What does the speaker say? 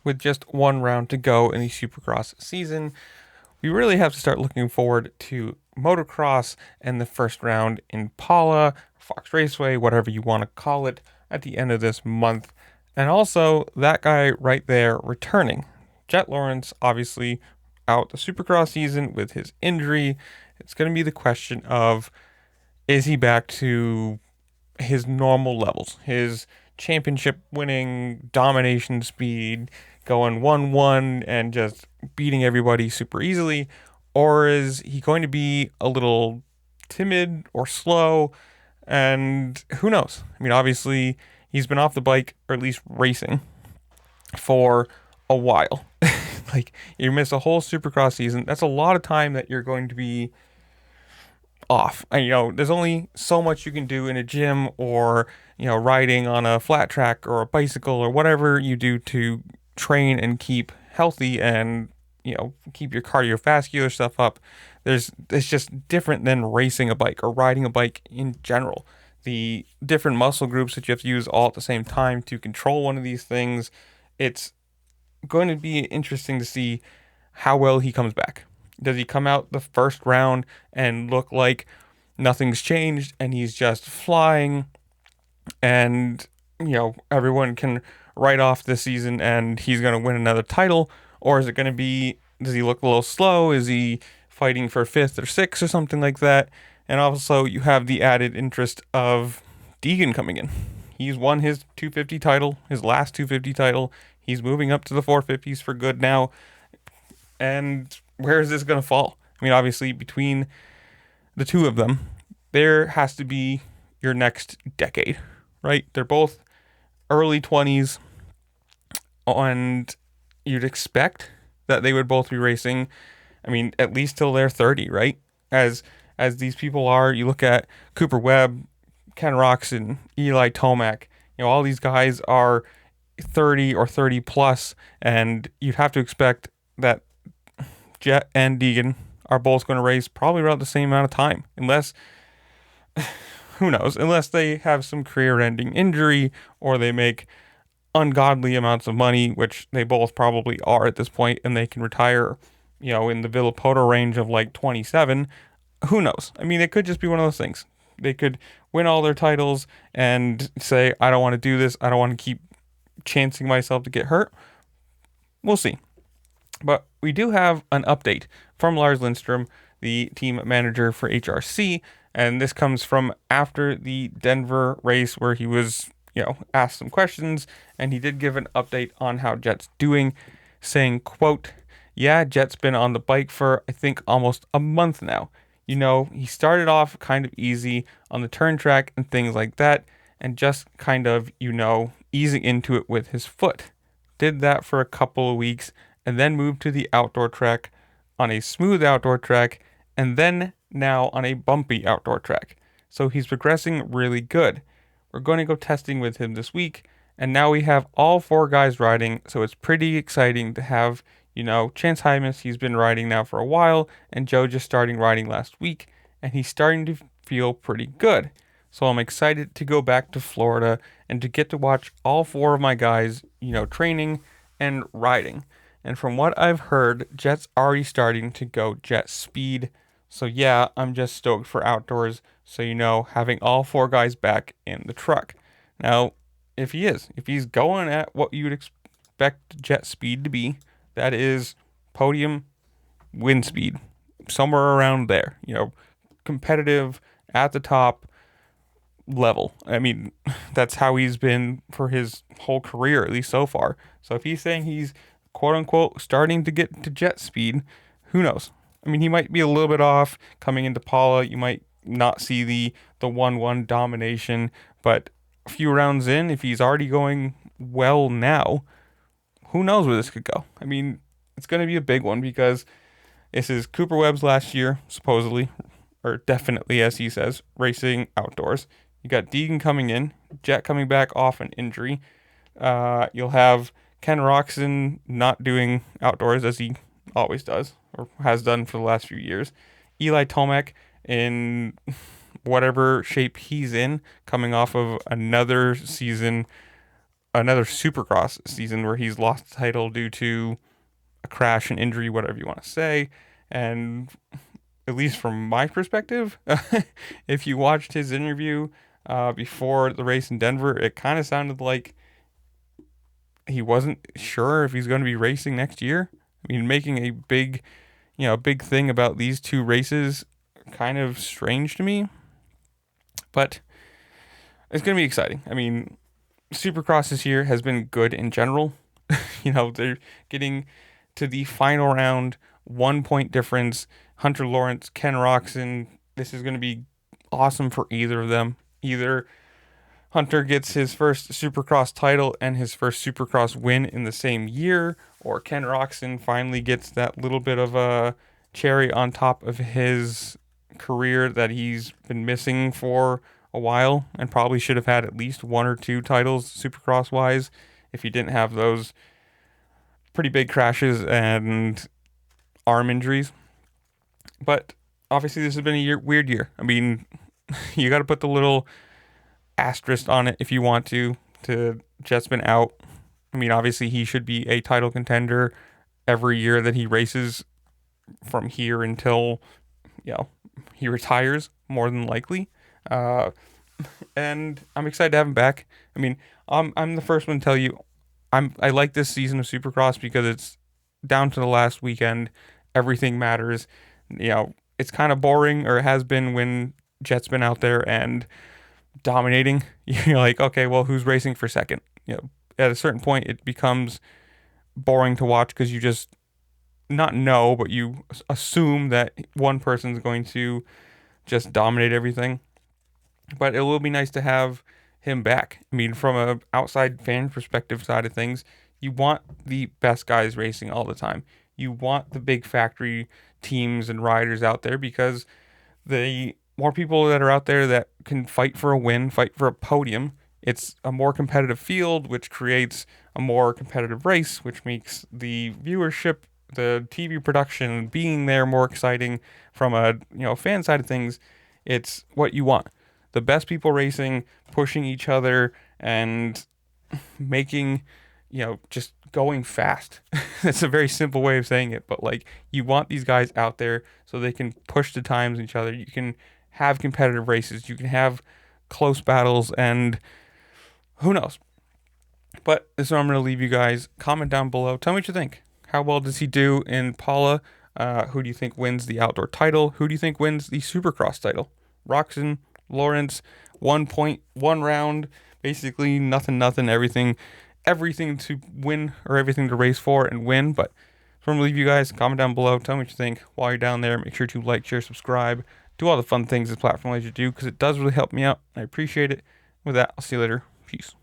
with just one round to go in the Supercross season, we really have to start looking forward to Motocross and the first round in Pala, Fox Raceway, whatever you want to call it, at the end of this month. And also, that guy right there returning. Jett Lawrence, obviously, out the Supercross season with his injury. It's going to be the question of, is he back to his normal levels, his championship winning domination speed, going 1-1 and just beating everybody super easily? Or is he going to be a little timid or slow? And who knows? I mean, obviously, he's been off the bike, or at least racing, for a while. Like, you miss a whole Supercross season. That's a lot of time that you're going to be off. And, there's only so much you can do in a gym or, riding on a flat track or a bicycle or whatever you do to train and keep healthy and, keep your cardiovascular stuff up. It's just different than racing a bike or riding a bike in general. The different muscle groups that you have to use all at the same time to control one of these things. It's going to be interesting to see how well he comes back. Does he come out the first round and look like nothing's changed and he's just flying and, everyone can write off this season and he's going to win another title? Or is it going to be, does he look a little slow? Is he fighting for fifth or sixth or something like that? And also, you have the added interest of Deegan coming in. He's won his 250 title, his last 250 title. He's moving up to the 450s for good now. And where is this going to fall? I mean, obviously, between the two of them, there has to be your next decade, right? They're both early 20s, and you'd expect that they would both be racing, I mean, at least till they're 30, right? As these people are, you look at Cooper Webb, Ken Roxon, Eli Tomac, all these guys are 30 or 30 plus, and you'd have to expect that Jett and Deegan are both going to race probably around the same amount of time, unless, who knows, unless they have some career-ending injury or they make ungodly amounts of money, which they both probably are at this point, and they can retire, in the Villapoto range of like 27. Who knows? I mean, it could just be one of those things. They could win all their titles and say, I don't want to do this. I don't want to keep chancing myself to get hurt. We'll see. But we do have an update from Lars Lindstrom, the team manager for HRC, and this comes from after the Denver race where he was, asked some questions, and he did give an update on how Jett's doing, saying, quote, "Yeah, Jett's been on the bike for, I think, almost a month now. He started off kind of easy on the turn track and things like that, and just kind of, easing into it with his foot. Did that for a couple of weeks, and then moved to the outdoor track on a smooth outdoor track, and then now on a bumpy outdoor track. So he's progressing really good. We're going to go testing with him this week, and now we have all four guys riding, so it's pretty exciting to have, Chance Hymas, he's been riding now for a while, and Joe just starting riding last week, and he's starting to feel pretty good. So I'm excited to go back to Florida and to get to watch all four of my guys, training and riding. And from what I've heard, Jett's already starting to go jet speed. So yeah, I'm just stoked for outdoors. So, having all four guys back in the truck. Now, if he's going at what you would expect jet speed to be, that is podium wind speed, somewhere around there, competitive at the top level. I mean, that's how he's been for his whole career, at least so far. So if he's saying he's quote unquote starting to get to jet speed, who knows? I mean, he might be a little bit off coming into Paula. You might not see the 1-1 domination, but a few rounds in, if he's already going well now, who knows where this could go? I mean, it's going to be a big one because this is Cooper Webb's last year, supposedly, or definitely, as he says, racing outdoors. You got Deegan coming in, Jett coming back off an injury. You'll have Ken Roxon not doing outdoors as he always does, or has done for the last few years. Eli Tomac in whatever shape he's in, coming off of another season another Supercross season where he's lost the title due to a crash, an injury, whatever you want to say. And at least from my perspective, if you watched his interview before the race in Denver, it kind of sounded like he wasn't sure if he's going to be racing next year. I mean, making a big, big thing about these two races, kind of strange to me. But it's going to be exciting. I mean, Supercross this year has been good in general. They're getting to the final round, 1 point difference. Hunter Lawrence, Ken Roxon. This is going to be awesome for either of them. Either Hunter gets his first Supercross title and his first Supercross win in the same year, or Ken Roxon finally gets that little bit of a cherry on top of his career that he's been missing for a while and probably should have had at least 1 or 2 titles Supercross wise if he didn't have those pretty big crashes and arm injuries. But obviously this has been a weird year. I mean, you got to put the little asterisk on it if you want to Jett's been out. I mean, obviously he should be a title contender every year that he races from here until, he retires, more than likely. And I'm excited to have him back. I mean, I'm the first one to tell you, I like this season of Supercross because it's down to the last weekend. Everything matters. It's kind of boring, or it has been when Jett's been out there and dominating. You're like, okay, well, who's racing for second? At a certain point, it becomes boring to watch because you just not know, but you assume that one person's going to just dominate everything. But it will be nice to have him back. I mean, from a outside fan perspective side of things, you want the best guys racing all the time. You want the big factory teams and riders out there because the more people that are out there that can fight for a win, fight for a podium, it's a more competitive field, which creates a more competitive race, which makes the viewership, the TV production, being there more exciting from a fan side of things. It's what you want. The best people racing, pushing each other, and making, just going fast. That's a very simple way of saying it, but you want these guys out there so they can push the times each other. You can have competitive races. You can have close battles, and who knows. But this is where I'm going to leave you guys. Comment down below. Tell me what you think. How well does he do in Paula? Who do you think wins the outdoor title? Who do you think wins the Supercross title? Roxon, Lawrence, 1 point, 1 round, basically nothing, everything to win or everything to race for and win. But I'm going to leave you guys. Comment down below. Tell me what you think. While you're down there, make sure to like, share, subscribe. Do all the fun things this platform lets you do because it does really help me out. I appreciate it. With that, I'll see you later. Peace.